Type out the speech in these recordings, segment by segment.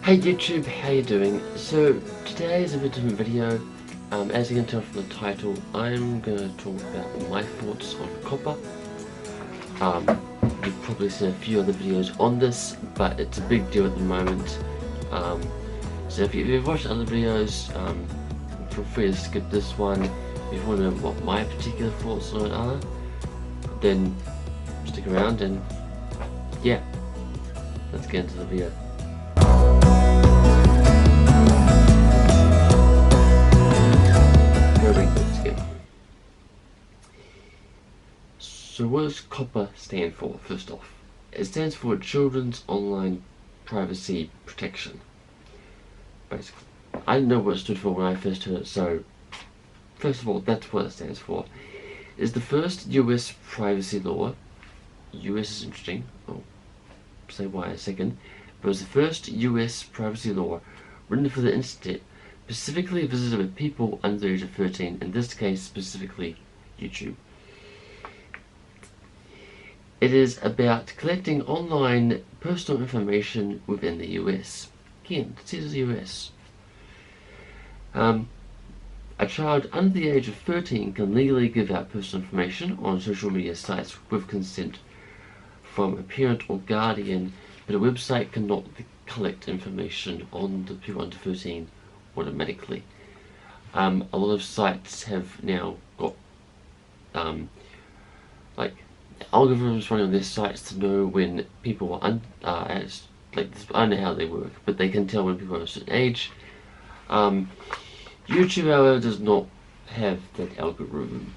Hey YouTube, how you doing? So today is a bit different video. As you can tell from the title, I'm going to talk about my thoughts on Copper. You've probably seen a few other videos on this, but it's a big deal at the moment. So if you've watched other videos, feel free to skip this one. If you want to know what my particular thoughts on it are, then stick around and yeah, let's get into the video. So what does COPPA stand for, first off? It stands for Children's Online Privacy Protection. Basically. I didn't know what it stood for when I first heard it, so first of all, that's what it stands for. It's the first US privacy law. US is interesting, I'll say why in a second. But it was the first US privacy law written for the internet, specifically visited by people under the age of 13, in this case specifically YouTube. It is about collecting online personal information within the US. Again, it says US. A child under the age of 13 can legally give out personal information on social media sites with consent from a parent or guardian, but a website cannot collect information on the people under 13 automatically. A lot of sites have now got like algorithms running on their sites to know when people are I don't know how they work, but they can tell when people are a certain age. YouTube, however, does not have that algorithm.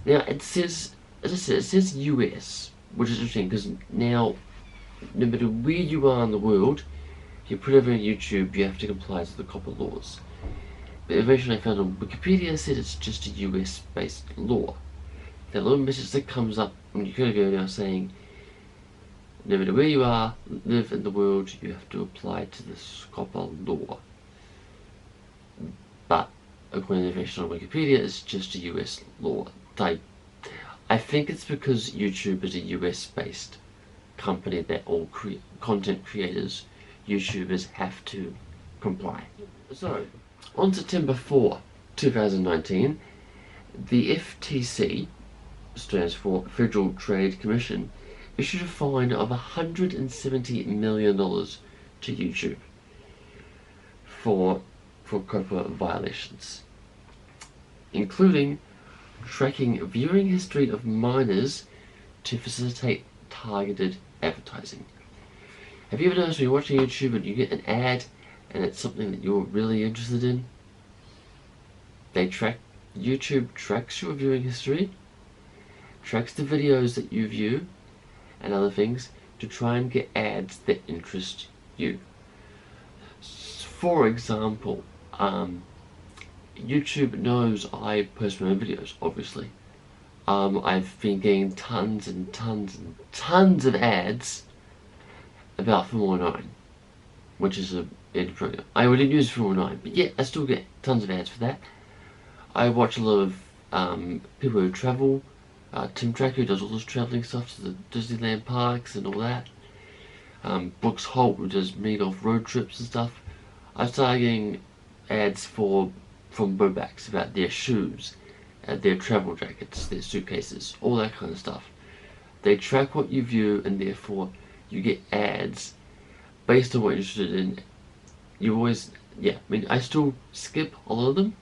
Now it says, as I said, it says US, which is interesting because now, no matter where you are in the world, if you put over on YouTube, you have to comply to the COPPA laws. But eventually I found on Wikipedia said it's just a US-based law. That little message that comes up when you go now saying, no matter where you are, live in the world, you have to apply to this COPPA law. But according to the information on Wikipedia, it's just a US law. I think it's because YouTube is a US-based company that all content creators, YouTubers, have to comply. So, on September 4, 2019, the FTC, stands for Federal Trade Commission, issued a fine of $170 million to YouTube for COPPA violations, including tracking viewing history of minors to facilitate targeted advertising. Have you ever noticed when you're watching YouTube and you get an ad and it's something that you're really interested in? YouTube tracks your viewing history, tracks the videos that you view and other things to try and get ads that interest you. For example, YouTube knows I post my own videos, obviously. I've been getting tons and tons and tons of ads about Formula 9, which is a program. I wouldn't use Formula 9, but yeah, I still get tons of ads for that. I watch a lot of people who travel. Tim Tracker, who does all this travelling stuff to the Disneyland parks and all that. Brooks Holt, who does mini-golf road trips and stuff. I started getting ads from Bobax about their shoes, their travel jackets, their suitcases, all that kind of stuff. They track what you view and therefore you get ads based on what you're interested in. You always, yeah, I mean, I still skip a lot of them.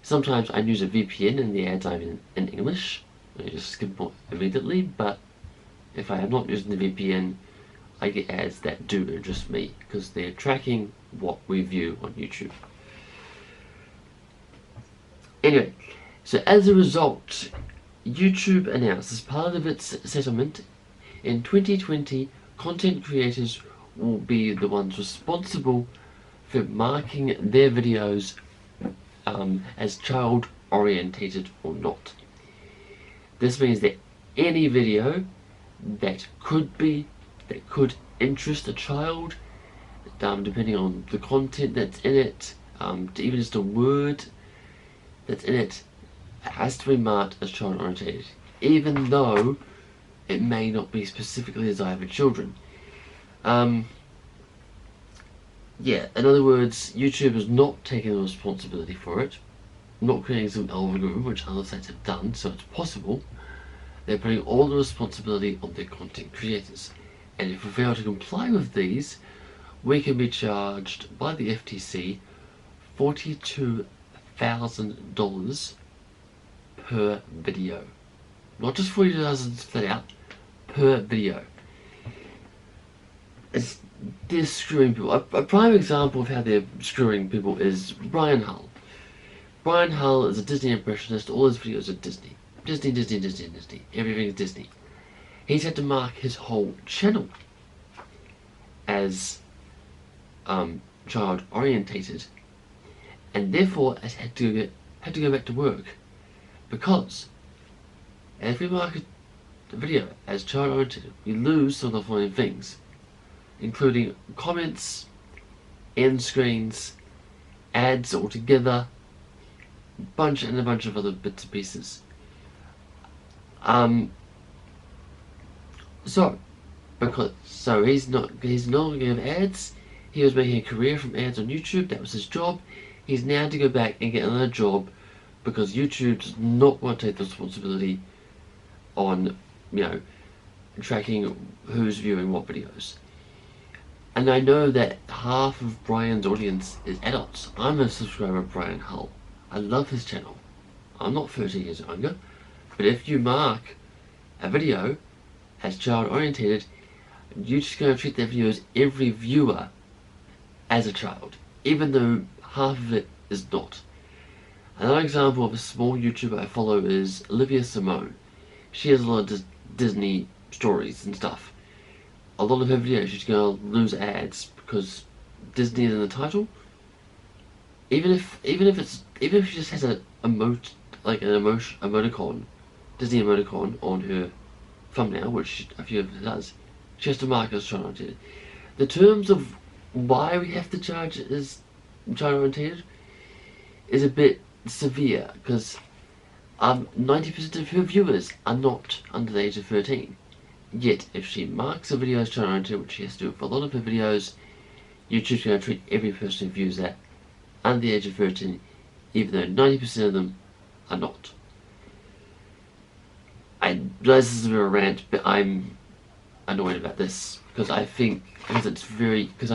Sometimes I use a VPN and the ads are in English. I just skip them immediately, but if I am not using the VPN, I get ads that do interest me because they're tracking what we view on YouTube. Anyway, so as a result, YouTube announced as part of its settlement, in 2020, content creators will be the ones responsible for marking their videos as child-orientated or not. This means that any video that could interest a child, depending on the content that's in it, even just a word that's in it, has to be marked as child orientated, even though it may not be specifically designed for children. yeah, in other words, YouTube is not taking the responsibility for it, not creating some algorithm which other sites have done, so it's possible. They're putting all the responsibility on their content creators. And if we fail to comply with these, we can be charged by the FTC $42,000 per video. Not just 40,000 flat out, per video. They're screwing people. A prime example of how they're screwing people is Brian Hull. Brian Hull is a Disney impressionist. All his videos are Disney. Disney, Disney, Disney, Disney. Everything is Disney. He's had to mark his whole channel as child orientated, and therefore has had to go back to work, because if we mark a video as child orientated, we lose some of the following things, including comments, end screens, ads altogether, a bunch of other bits and pieces. So he's no longer going to have ads. He was making a career from ads on YouTube. That was his job. He's now to go back and get another job because YouTube does not want to take the responsibility on, tracking who's viewing what videos. And I know that half of Brian's audience is adults. I'm a subscriber of Brian Hull. I love his channel. I'm not 13 years younger. But if you mark a video as child orientated, you're just going to treat that video as every viewer as a child, even though half of it is not. Another example of a small YouTuber I follow is Olivia Simone. She has a lot of Disney stories and stuff. A lot of her videos she's going to lose ads because Disney is in the title. Even if she just has an emoticon, Disney emoticon on her thumbnail, which a few of it does, she has to mark as child oriented. The terms of why we have to charge as child oriented is a bit severe, because 90% of her viewers are not under the age of 13. Yet, if she marks a video as child oriented, which she has to do for a lot of her videos, YouTube's going to treat every person who views that under the age of 13, even though 90% of them are not. I realize this is a bit of a rant, but I'm annoyed about this because I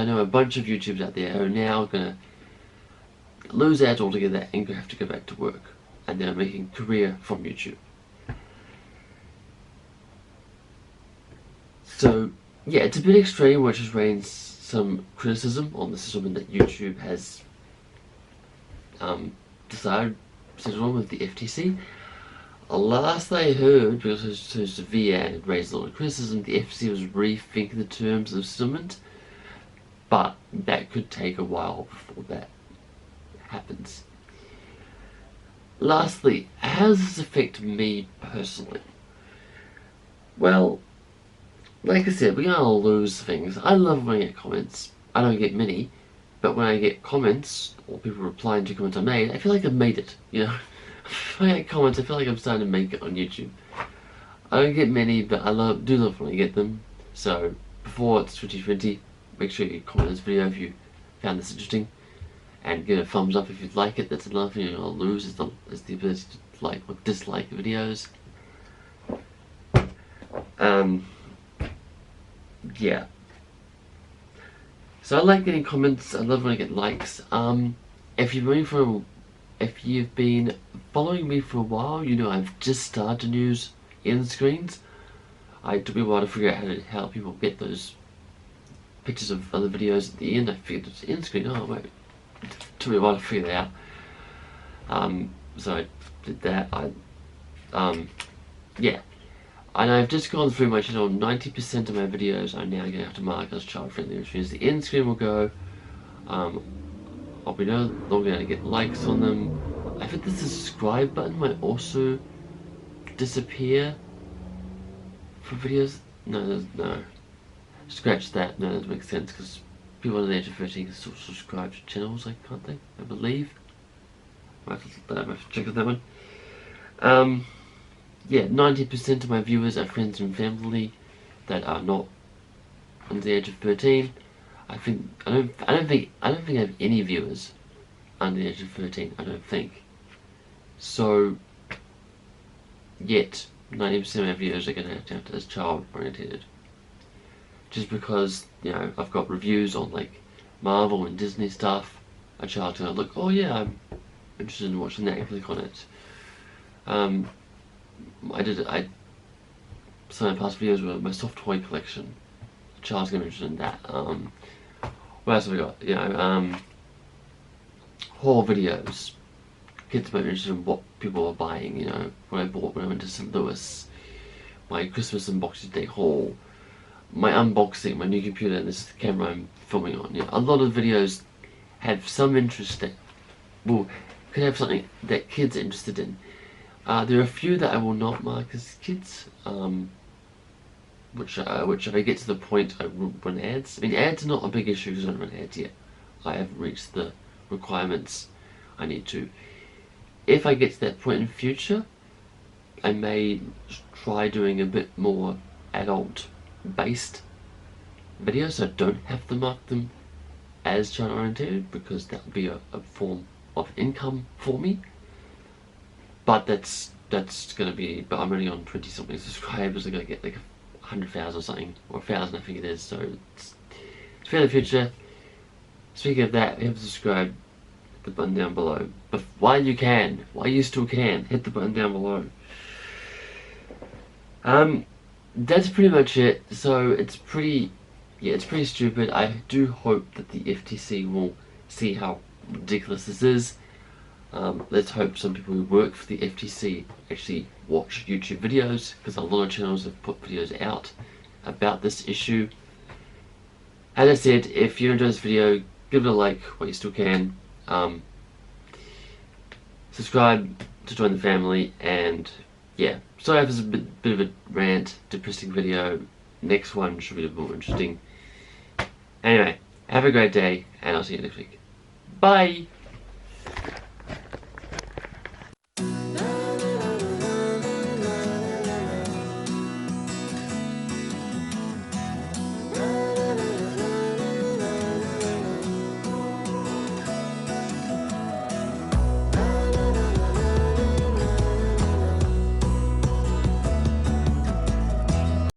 know a bunch of YouTubers out there who are now gonna lose ads altogether and have to go back to work, and they're making a career from YouTube. So yeah, it's a bit extreme, which has raised some criticism on the system that YouTube has decided to settle on with the FTC. Last I heard, because it was so severe and it raised a lot of criticism, the FTC was rethinking the terms of settlement, but that could take a while before that happens. Lastly, how does this affect me personally? Well, like I said, we're gonna lose things. I love when I get comments. I don't get many, but when I get comments, or people replying to comments I made, I feel like I've made it, If I get comments, I feel like I'm starting to make it on YouTube. I don't get many, but I do love when I get them. So, before it's 2020, make sure you comment this video if you found this interesting, and give it a thumbs up if you like it. That's another thing I'll lose, is the ability to like or dislike videos. Yeah. So I like getting comments. I love when I get likes. If you've been following me for a while, I've just started to use end screens. It took me a while to figure out how people get those pictures of other videos at the end. I figured it's end screen. Oh wait, it took me a while to figure that out. So I did that. Yeah. And I've just gone through my channel. 90% of my videos are now going to have to mark as child friendly, which means the end screen will go. I'll be no longer going to get likes on them. I think the subscribe button might also disappear for videos. No. Scratch that. No, that doesn't make sense, because people under the age of 13 can still subscribe to channels, can't they? I believe. I might have to check on that one. Yeah, 90% of my viewers are friends and family that are not under the age of 13. I don't think I have any viewers under the age of 13. I don't think. So, yet 90% of my viewers are going to have to as child oriented. Just because, you know, I've got reviews on like Marvel and Disney stuff, a child's gonna look, oh yeah, I'm interested in watching that and click on it. Some of my past videos were my soft toy collection. A child's gonna be interested in that. What else have we got? You know, haul videos. Kids might be interested in what people are buying, you know, what I bought when I went to St. Louis. My Christmas and Boxing Day haul. My unboxing, my new computer, and this is the camera I'm filming on. Yeah, a lot of videos have some interest that, well, could have something that kids are interested in. There are a few that I will not mark as kids, which if I get to the point I run ads. I mean, ads are not a big issue because I don't run ads yet. I haven't reached the requirements I need to. If I get to that point in future, I may try doing a bit more adult based videos, so I don't have to mark them as child oriented because that would be a form of income for me. But that's gonna be, but I'm only on 20 something subscribers. I'm gonna get like 100,000 or something, or 1,000 I think it is, so it's for the future. Speaking of that, if you haven't subscribed, hit the button down below. But while you still can, hit the button down below. That's pretty much it. So it's pretty stupid. I do hope that the FTC will see how ridiculous this is. Let's hope some people who work for the FTC actually watch YouTube videos, because a lot of channels have put videos out about this issue. As I said, if you enjoyed this video, give it a like while you still can. Subscribe to join the family, and yeah. Sorry if it's a bit of a rant, depressing video. Next one should be more interesting. Anyway, have a great day, and I'll see you next week. Bye!